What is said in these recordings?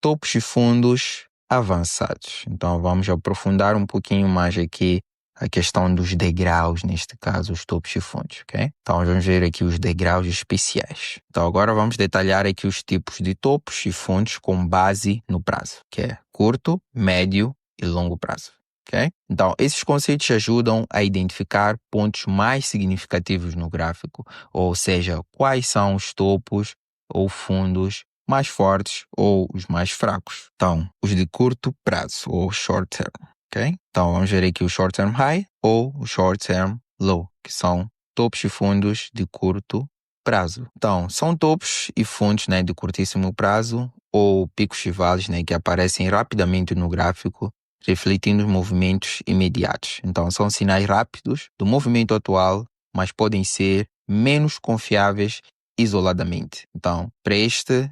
topos e fundos avançados. Então vamos aprofundar um pouquinho mais aqui a questão dos degraus, neste caso os topos e fundos, ok? Então vamos ver aqui os degraus especiais. Então agora vamos detalhar aqui os tipos de topos e fundos com base no prazo, que é curto, médio e longo prazo. Okay? Então, esses conceitos ajudam a identificar pontos mais significativos no gráfico, ou seja, quais são os topos ou fundos mais fortes ou os mais fracos. Então, os de curto prazo, ou short term. Okay? Então, vamos ver aqui o short term high ou o short term low, que são topos e fundos de curto prazo. Então, são topos e fundos, né, de curtíssimo prazo ou picos e vales, né, que aparecem rapidamente no gráfico, refletindo os movimentos imediatos. Então, são sinais rápidos do movimento atual, mas podem ser menos confiáveis isoladamente. Então, para este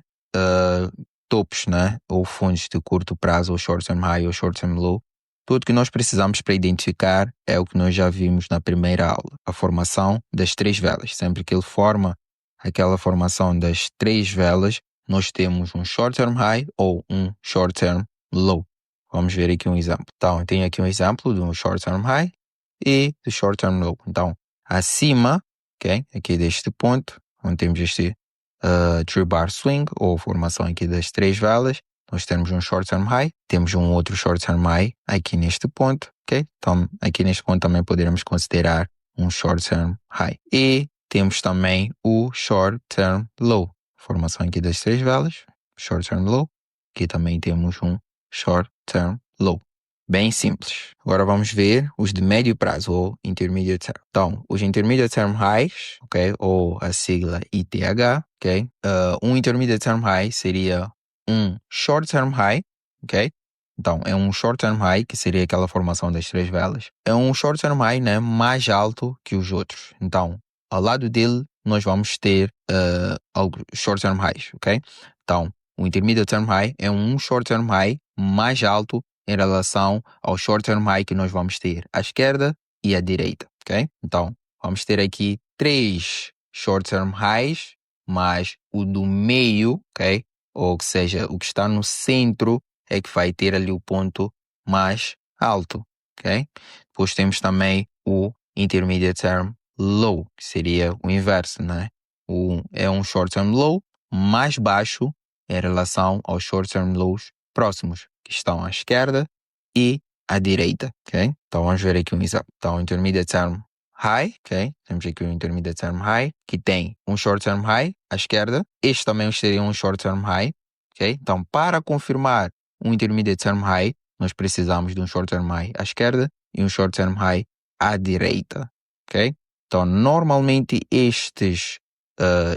topos, né, ou fundos de curto prazo, ou short-term high ou short-term low, tudo que nós precisamos para identificar é o que nós já vimos na primeira aula, a formação das três velas. Sempre que ele forma aquela formação das três velas, nós temos um short-term high ou um short-term low. Vamos ver aqui um exemplo. Então, tem aqui um exemplo do short-term high e do short-term low. Então, acima, ok, aqui deste ponto, onde temos este tree bar swing, ou formação aqui das três velas, nós temos um short-term high, temos um outro short-term high aqui neste ponto, ok? Então, aqui neste ponto também poderemos considerar um short-term high. E temos também o short-term low, formação aqui das três velas, short-term low. Aqui também temos um short-term low. Bem simples. Agora vamos ver os de médio prazo, ou intermediate term. Então, os intermediate term highs, ok? Ou a sigla ITH, ok? Um intermediate term high seria um short term high, ok? Então, é um short term high, que seria aquela formação das três velas. É um short term high, né, mais alto que os outros. Então, ao lado dele, nós vamos ter short term highs, ok? Então, o intermediate term high é um short term high mais alto em relação ao short term high que nós vamos ter à esquerda e à direita, ok? Então, vamos ter aqui três short term highs, mas o do meio, ok? Ou seja, o que está no centro é que vai ter ali o ponto mais alto, ok? Depois temos também o intermediate term low, que seria o inverso, né? É um short term low mais baixo em relação aos short term lows próximos, que estão à esquerda e à direita, ok? Então vamos ver aqui um exemplo. Então, intermediate term high, ok? Temos aqui o intermediate term high, que tem um short term high à esquerda. Este também seria um short term high, ok? Então, para confirmar um intermediate term high, nós precisamos de um short term high à esquerda e um short term high à direita, ok? Então, normalmente estes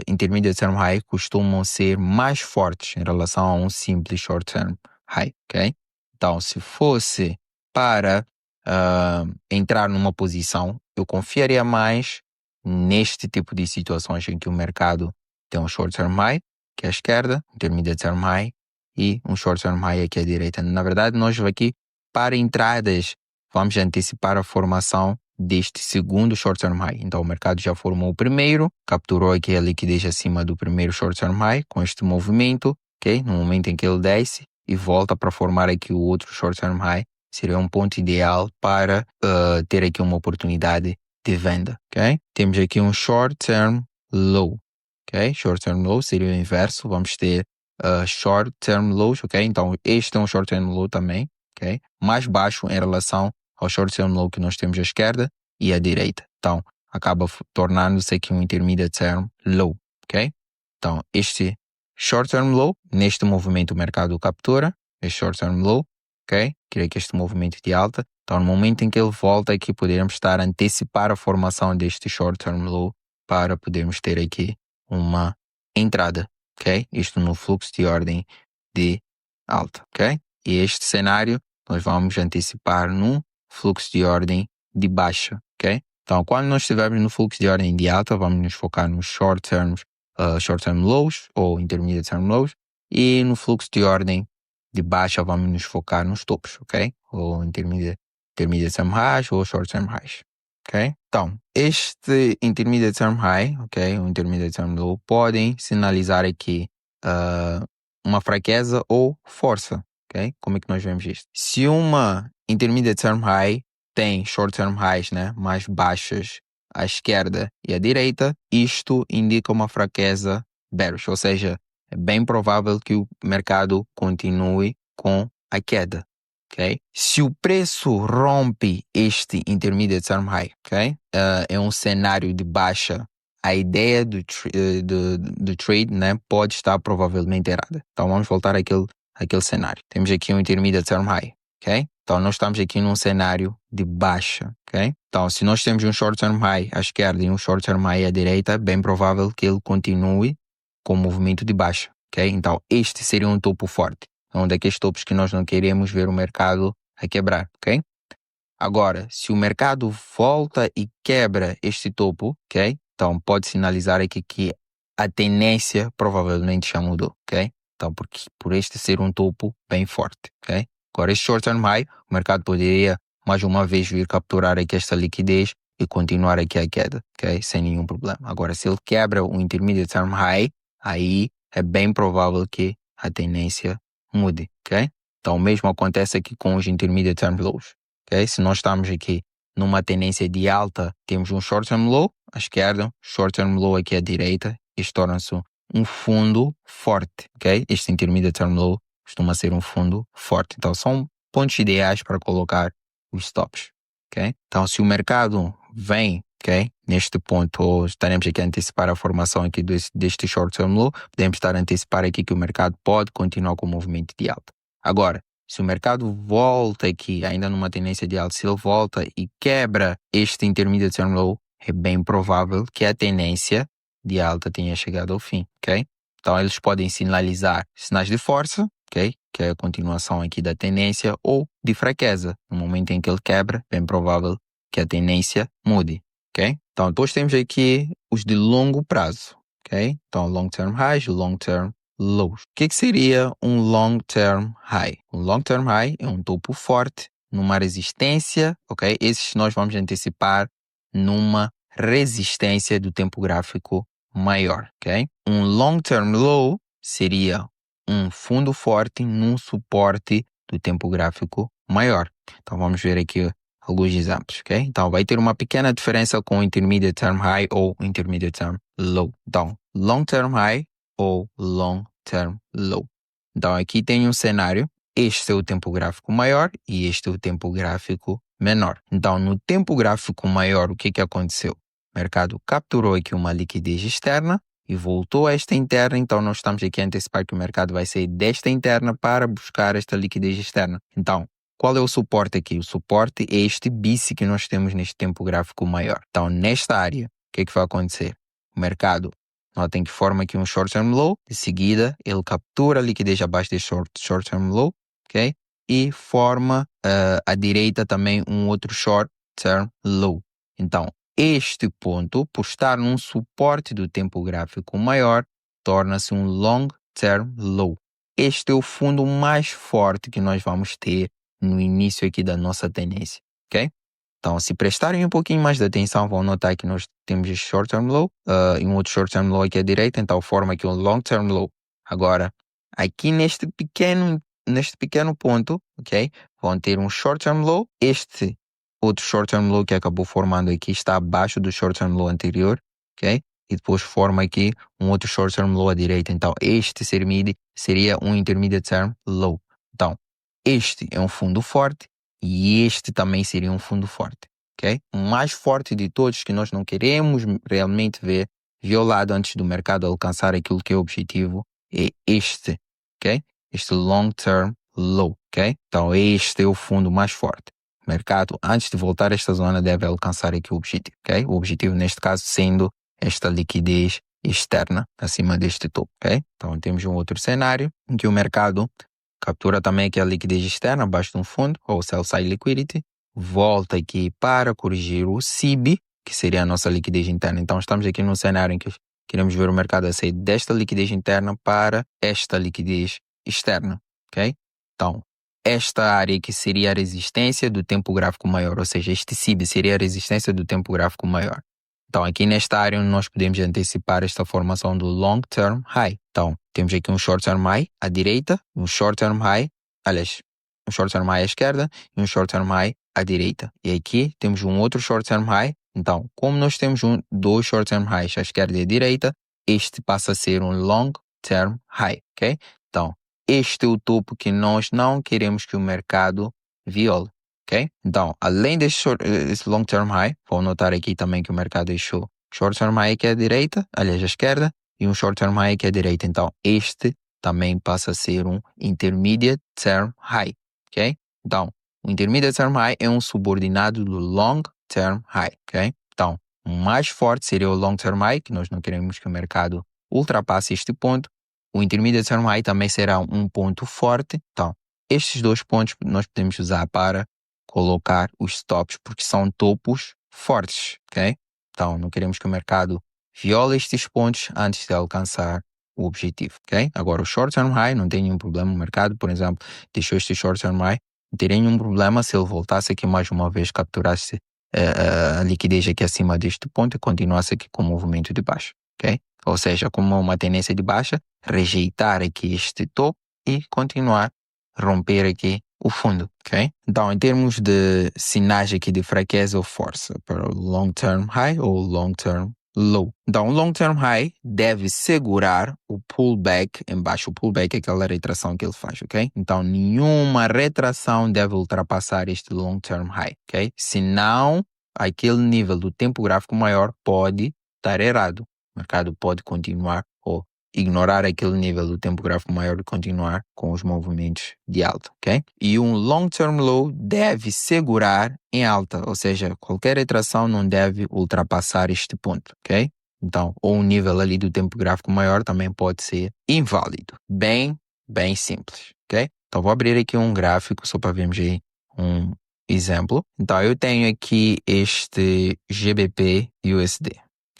intermediate term high costumam ser mais fortes em relação a um simples short term high, ok? Então, se fosse para entrar numa posição, eu confiaria mais neste tipo de situações em que o mercado tem um short term high, que é a esquerda, intermediate term high e um short term high aqui à direita. Na verdade, nós aqui, para entradas, vamos antecipar a formação deste segundo short term high. Então, o mercado já formou o primeiro, capturou aqui a liquidez acima do primeiro short term high com este movimento, ok? No momento em que ele desce e volta para formar aqui o outro short term high, seria um ponto ideal para ter aqui uma oportunidade de venda, ok? Temos aqui um short term low, ok? Short term low seria o inverso, vamos ter short term lows, ok? Então, este é um short term low também, ok? Mais baixo em relação ao short term low que nós temos à esquerda e à direita. Então, acaba tornando-se aqui um intermediate term low, ok? Então, este short term low, neste movimento o mercado captura, este short term low, ok? Queria que este movimento de alta. Então, no momento em que ele volta aqui, poderemos estar a antecipar a formação deste short term low para podermos ter aqui uma entrada, ok? Isto no fluxo de ordem de alta, ok? E este cenário nós vamos antecipar no fluxo de ordem de baixa, ok? Então, quando nós estivermos no fluxo de ordem de alta, vamos nos focar nos short term lows ou intermediate term lows, e no fluxo de ordem de baixa vamos nos focar nos topos, ok? Ou intermediate term highs ou short term highs, ok? Então, este intermediate term high, ok, o intermediate term low, podem sinalizar aqui uma fraqueza ou força, ok? Como é que nós vemos isto? Se uma intermediate term high tem short term highs, né, mais baixas à esquerda e à direita, isto indica uma fraqueza bearish, ou seja, é bem provável que o mercado continue com a queda, ok? Se o preço rompe este intermediate term high, ok? É um cenário de baixa. A ideia do trade, né, pode estar provavelmente errada. Então vamos voltar àquele cenário. Temos aqui um intermediate term high, ok? Então nós estamos aqui num cenário de baixa, ok? Então se nós temos um short term high à esquerda e um short term high à direita, é bem provável que ele continue com movimento de baixa, ok? Então este seria um topo forte. É um daqueles topos que nós não queremos ver o mercado a quebrar, ok? Agora, se o mercado volta e quebra este topo, ok? Então pode sinalizar aqui que a tendência provavelmente já mudou, ok? Então por este ser um topo bem forte, ok? Agora este short term high, o mercado poderia mais uma vez vir capturar aqui esta liquidez e continuar aqui a queda, ok? Sem nenhum problema. Agora se ele quebra o intermediate term high, aí é bem provável que a tendência mude, ok? Então o mesmo acontece aqui com os intermediate term lows. Okay? Se nós estamos aqui numa tendência de alta, temos um short-term low à esquerda, short-term low aqui à direita, isto torna-se um fundo forte. Okay? Este intermediate term low costuma ser um fundo forte. Então, são pontos ideais para colocar os stops. Okay? Então, se o mercado vem, okay, neste ponto, ou estaremos aqui a antecipar a formação aqui deste short-term low, podemos estar a antecipar aqui que o mercado pode continuar com o movimento de alta. Agora, se o mercado volta aqui, ainda numa tendência de alta, se ele volta e quebra este intermediate term low, é bem provável que a tendência de alta tenha chegado ao fim, ok? Então, eles podem sinalizar sinais de força, ok? Que é a continuação aqui da tendência, ou de fraqueza. No momento em que ele quebra, é bem provável que a tendência mude, ok? Então, depois temos aqui os de longo prazo, ok? Então, long term highs, long term lows. O que seria um long term high? Um long term high é um topo forte numa resistência, ok? Esses nós vamos antecipar numa resistência do tempo gráfico maior, ok? Um long term low seria um fundo forte num suporte do tempo gráfico maior. Então vamos ver aqui alguns exemplos, ok? Então vai ter uma pequena diferença com o intermediate term high ou intermediate term low. Então, long term high ou long term low. Então aqui tem um cenário, este é o tempo gráfico maior e este é o tempo gráfico menor. Então no tempo gráfico maior, o que aconteceu? O mercado capturou aqui uma liquidez externa e voltou a esta interna, então nós estamos aqui a antecipar que o mercado vai sair desta interna para buscar esta liquidez externa. Então, qual é o suporte aqui? O suporte é este BIS que nós temos neste tempo gráfico maior. Então, nesta área, o que vai acontecer? O mercado notem que forma aqui um short-term low, de seguida ele captura a liquidez abaixo deste short-term low, ok? E forma à direita também um outro short-term low. Então, este ponto, por estar num suporte do tempo gráfico maior, torna-se um long-term low. Este é o fundo mais forte que nós vamos ter no início aqui da nossa tendência, ok? Então, se prestarem um pouquinho mais de atenção, vão notar que nós temos este short-term low e um outro short-term low aqui à direita, então forma aqui um long-term low. Agora, aqui neste pequeno ponto, ok? Vão ter um short-term low. Este outro short-term low que acabou formando aqui está abaixo do short-term low anterior, ok? E depois forma aqui um outro short-term low à direita. Então, este seria um intermediate term low. Então, este é um fundo forte e este também seria um fundo forte, ok? O mais forte de todos que nós não queremos realmente ver violado antes do mercado alcançar aquilo que é o objetivo é este, ok? Este long term low, ok? Então este é o fundo mais forte. O mercado, antes de voltar a esta zona, deve alcançar aqui o objetivo, ok? O objetivo neste caso sendo esta liquidez externa acima deste topo, ok? Então temos um outro cenário em que o mercado captura também aqui a liquidez externa abaixo de um fundo, ou sell side liquidity, volta aqui para corrigir o SIB, que seria a nossa liquidez interna. Então estamos aqui num cenário em que queremos ver o mercado a sair desta liquidez interna para esta liquidez externa, ok? Então, esta área que seria a resistência do tempo gráfico maior, ou seja, este SIB seria a resistência do tempo gráfico maior. Então, aqui nesta área nós podemos antecipar esta formação do long term high. Então, temos aqui um short term high à direita, um short term high, aliás, um short term high à esquerda e um short term high à direita. E aqui temos um outro short term high. Então, como nós temos dois short term highs à esquerda e à direita, este passa a ser um long term high, ok? Então, este é o topo que nós não queremos que o mercado viole, ok? Então, além desse long term high, vou notar aqui também que o mercado deixou short term high aqui à direita, aliás à esquerda, e um short term high aqui à direita. Então, este também passa a ser um intermediate term high, ok? Então, o intermediate term high é um subordinado do long term high, ok? Então, o mais forte seria o long term high, que nós não queremos que o mercado ultrapasse este ponto. O intermediate term high também será um ponto forte. Então, estes dois pontos nós podemos usar para colocar os stops, porque são topos fortes, ok? Então, não queremos que o mercado viole estes pontos antes de alcançar o objetivo, ok? Agora, o short term high não tem nenhum problema. O mercado, por exemplo, deixou este short term high, não teria nenhum problema se ele voltasse aqui mais uma vez, capturasse a liquidez aqui acima deste ponto e continuasse aqui com o movimento de baixa, ok? Ou seja, como uma tendência de baixa, rejeitar aqui este topo e continuar a romper aqui o fundo, ok? Então, em termos de sinais aqui de fraqueza ou força para o long term high ou long term low. Então, o long term high deve segurar o pullback embaixo. O pullback é aquela retração que ele faz, ok? Então, nenhuma retração deve ultrapassar este long term high, ok? Senão, aquele nível do tempo gráfico maior pode estar errado. O mercado pode continuar ou ignorar aquele nível do tempo gráfico maior e continuar com os movimentos de alta, ok? E um long term low deve segurar em alta, ou seja, qualquer retração não deve ultrapassar este ponto, ok? Então, ou um nível ali do tempo gráfico maior também pode ser inválido. Bem simples, ok? Então, vou abrir aqui um gráfico só para vermos aí um exemplo. Então, eu tenho aqui este GBP USD.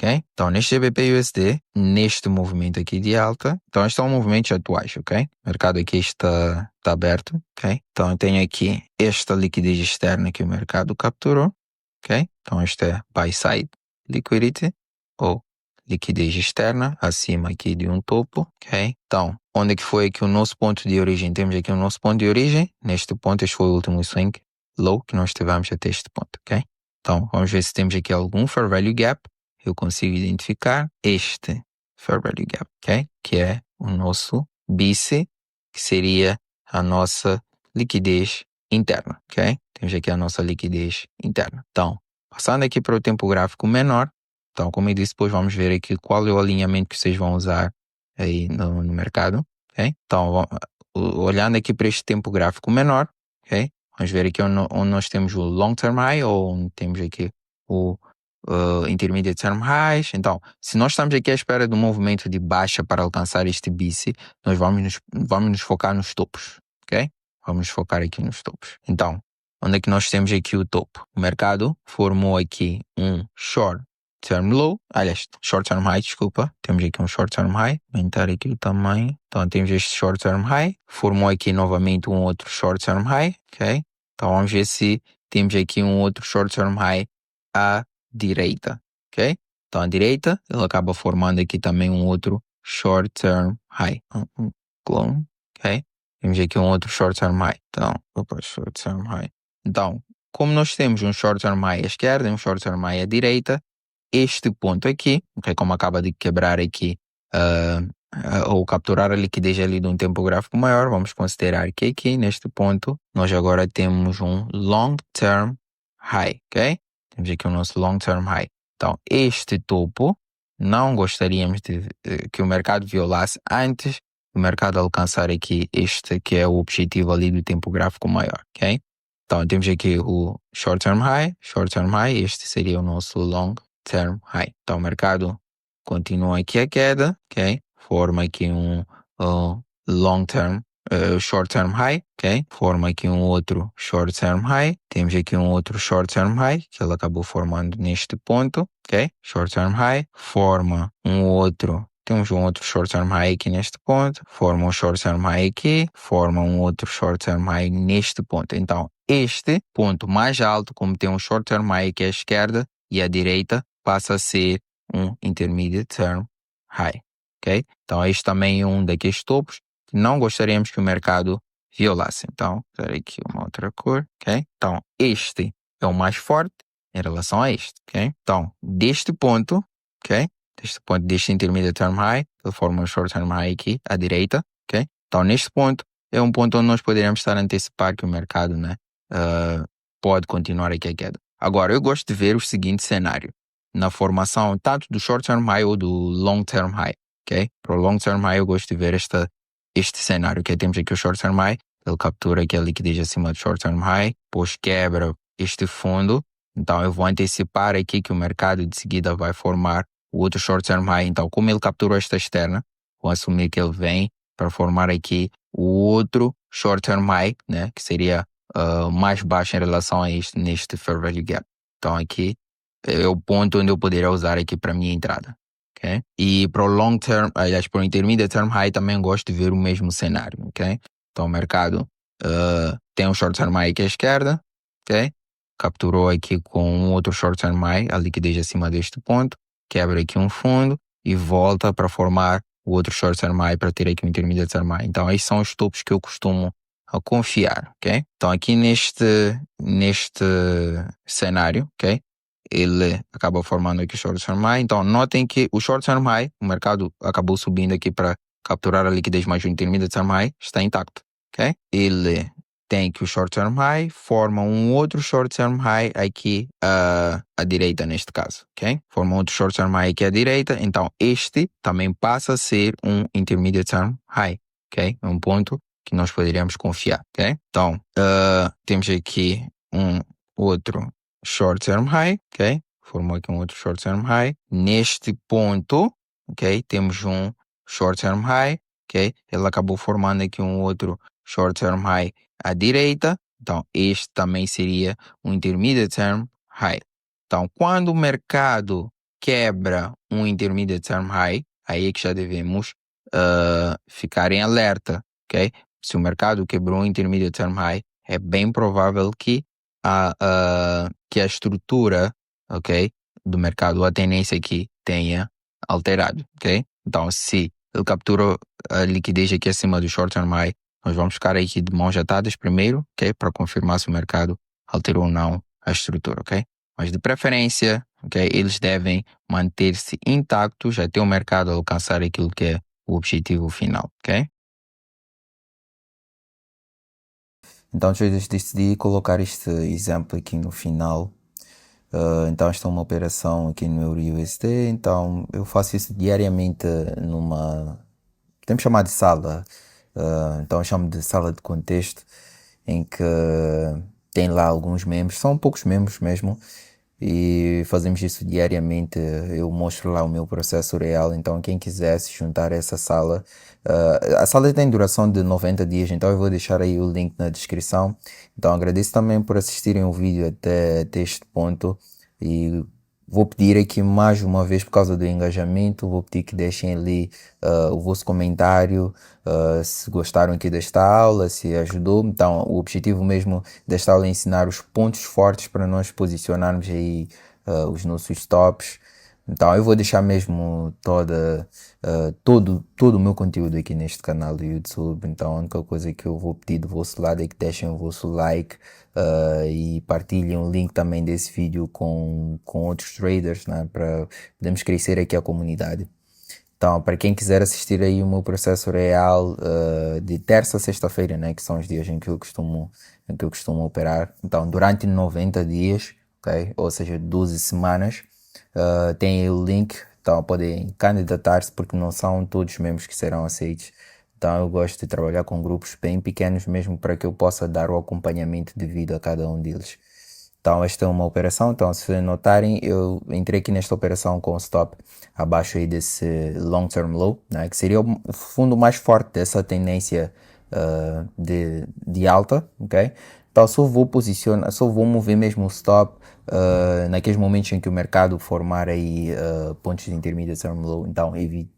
ok? Então, neste GBP USD, neste movimento aqui de alta, então estes são movimentos atuais, ok? O mercado aqui está aberto, ok? Então, eu tenho aqui esta liquidez externa que o mercado capturou, ok? Então, este é buy side liquidity, ou liquidez externa, acima aqui de um topo, ok? Então, onde é que foi aqui o nosso ponto de origem? Temos aqui o nosso ponto de origem, neste ponto, este foi o último swing low que nós tivemos até este ponto, ok? Então, vamos ver se temos aqui algum fair value gap. Eu consigo identificar este fair value gap, ok? Que é o nosso BICE, que seria a nossa liquidez interna, ok? Temos aqui a nossa liquidez interna. Então, passando aqui para o tempo gráfico menor, então, como eu disse, depois vamos ver aqui qual é o alinhamento que vocês vão usar aí no mercado, ok? Então, olhando aqui para este tempo gráfico menor, ok? Vamos ver aqui onde nós temos o long term high ou onde temos aqui o intermediate term highs. Então, se nós estamos aqui à espera do movimento de baixa para alcançar este BICE, nós vamos nos focar nos topos, ok? Vamos focar aqui nos topos. Então, onde é que nós temos aqui o topo? O mercado formou aqui um short term low, aliás, short term high, desculpa. Temos aqui um short term high, aumentar aqui o tamanho. Então, temos este short term high, formou aqui novamente um outro short term high, ok? Então, vamos ver se temos aqui um outro short term high à direita, ok? Então, à direita, ele acaba formando aqui também um outro short term high. Clone, ok? Temos aqui um outro short term high. Então, short term high. Então, como nós temos um short term high à esquerda e um short term high à direita, este ponto aqui, ok? Como acaba de quebrar aqui ou capturar a liquidez ali de um tempo gráfico maior, vamos considerar que aqui, neste ponto, nós agora temos um long term high, ok? Temos aqui o nosso long term high. Então, este topo não gostaríamos que o mercado violasse antes do mercado alcançar aqui este que é o objetivo ali do tempo gráfico maior, ok? Então, temos aqui o short term high, este seria o nosso long term high. Então, o mercado continua aqui a queda, ok? Forma aqui um long term short term high, ok? Forma aqui um outro short term high. Temos aqui um outro short term high que ele acabou formando neste ponto, ok? Short term high. Forma um outro. Temos um outro short term high aqui neste ponto. Forma um short term high aqui. Forma um outro short term high neste ponto. Então, este ponto mais alto, como tem um short term high aqui à esquerda e à direita, passa a ser um intermediate term high, ok? Então este também é um daqueles topos que não gostaríamos que o mercado violasse. Então, vou aqui uma outra cor, ok? Então este é o mais forte em relação a este, ok? Então, deste ponto, ok? Deste ponto, deste intermediate term high, ele forma um short term high aqui à direita, ok? Então, neste ponto, é um ponto onde nós poderíamos estar a antecipar que o mercado, né, pode continuar aqui a queda. Agora, eu gosto de ver o seguinte cenário, na formação tanto do short term high ou do long term high, ok? Para o long term high eu gosto de ver este cenário, que temos aqui o short term high, ele captura aqui a liquidez acima do short term high, depois quebra este fundo, então eu vou antecipar aqui que o mercado de seguida vai formar o outro short term high. Então, como ele capturou esta externa, vou assumir que ele vem para formar aqui o outro short term high, né, que seria mais baixo em relação a este neste fair value gap. Então, aqui é o ponto onde eu poderia usar aqui para a minha entrada. Okay? E para o long term, aliás, para o intermediate term high também gosto de ver o mesmo cenário. Okay? Então, o mercado tem um short term high aqui à esquerda, okay? Capturou aqui com um outro short term high a liquidez acima deste ponto, quebra aqui um fundo e volta para formar o outro short term high para ter aqui um intermediate term high. Então, esses são os topos que eu costumo confiar, ok? Então, aqui neste cenário, ok? Ele acaba formando aqui o short term high. Então, notem que o short term high, o mercado acabou subindo aqui para capturar a liquidez mais o intermediate term high, está intacto, ok? Ele tem que o short term high forma um outro short term high aqui à direita neste caso, ok? Forma outro short term high aqui à direita, então este também passa a ser um intermediate term high, ok? É um ponto que nós poderíamos confiar, ok? Então, temos aqui um outro short term high, ok? Formou aqui um outro short term high. Neste ponto, ok? Temos um short term high, ok? Ele acabou formando aqui um outro short term high à direita, então este também seria um intermediate term high. Então, quando o mercado quebra um intermediate term high, aí é que já devemos ficar em alerta, ok? Se o mercado quebrou um intermediate term high, é bem provável que que a estrutura, ok, do mercado, a tendência aqui tenha alterado, ok? Então, se ele capturou a liquidez aqui acima do short term high, nós vamos ficar aqui de mãos atadas primeiro, ok? Para confirmar se o mercado alterou ou não a estrutura, ok? Mas de preferência, ok? Eles devem manter-se intactos até o mercado alcançar aquilo que é o objetivo final, ok? Então, eu decidi colocar este exemplo aqui no final. Então, esta é uma operação aqui no EURUSD. Então, eu faço isso diariamente numa, podemos chamar de sala. Então, eu chamo de sala de contexto, em que tem lá alguns membros, são poucos membros mesmo, e fazemos isso diariamente. Eu mostro lá o meu processo real, então quem quiser se juntar a essa sala, a sala tem duração de 90 dias, então eu vou deixar aí o link na descrição. Então agradeço também por assistirem o vídeo até este ponto e vou pedir aqui mais uma vez, por causa do engajamento, vou pedir que deixem ali o vosso comentário, se gostaram aqui desta aula, se ajudou. Então, o objetivo mesmo desta aula é ensinar os pontos fortes para nós posicionarmos aí os nossos tops. Então, eu vou deixar mesmo todo o meu conteúdo aqui neste canal do YouTube. Então, a única coisa que eu vou pedir do vosso lado é que deixem o vosso like e partilhem o link também desse vídeo com outros traders, né, para podermos crescer aqui a comunidade. Então, para quem quiser assistir aí o meu processo real de terça a sexta-feira, né, que são os dias em que eu costumo operar. Então, durante 90 dias, ok? Ou seja, 12 semanas, tem aí o link. Então, podem candidatar-se, porque não são todos os membros que serão aceitos. Então, eu gosto de trabalhar com grupos bem pequenos mesmo para que eu possa dar o acompanhamento devido a cada um deles. Então, esta é uma operação. Então, se notarem, eu entrei aqui nesta operação com o stop abaixo aí desse long term low, né, que seria o fundo mais forte dessa tendência de alta, ok? Então, só vou mover mesmo o stop naqueles momentos em que o mercado formar aí pontos de intermediate term low. Então,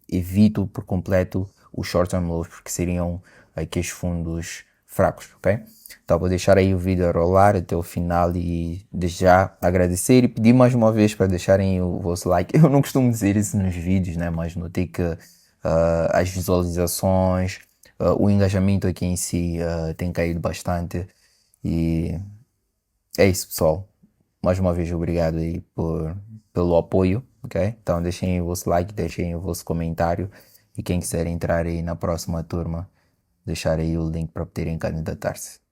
evito por completo os short term lows, porque seriam aqueles fundos fracos, ok? Então vou deixar aí o vídeo a rolar até o final e desde já agradecer e pedir mais uma vez para deixarem o vosso like. Eu não costumo dizer isso nos vídeos, né? Mas notei que as visualizações, o engajamento aqui em si tem caído bastante e é isso, pessoal. Mais uma vez, obrigado aí pelo apoio, ok? Então deixem o vosso like, deixem o vosso comentário e quem quiser entrar aí na próxima turma, deixar aí o link para poderem candidatar-se.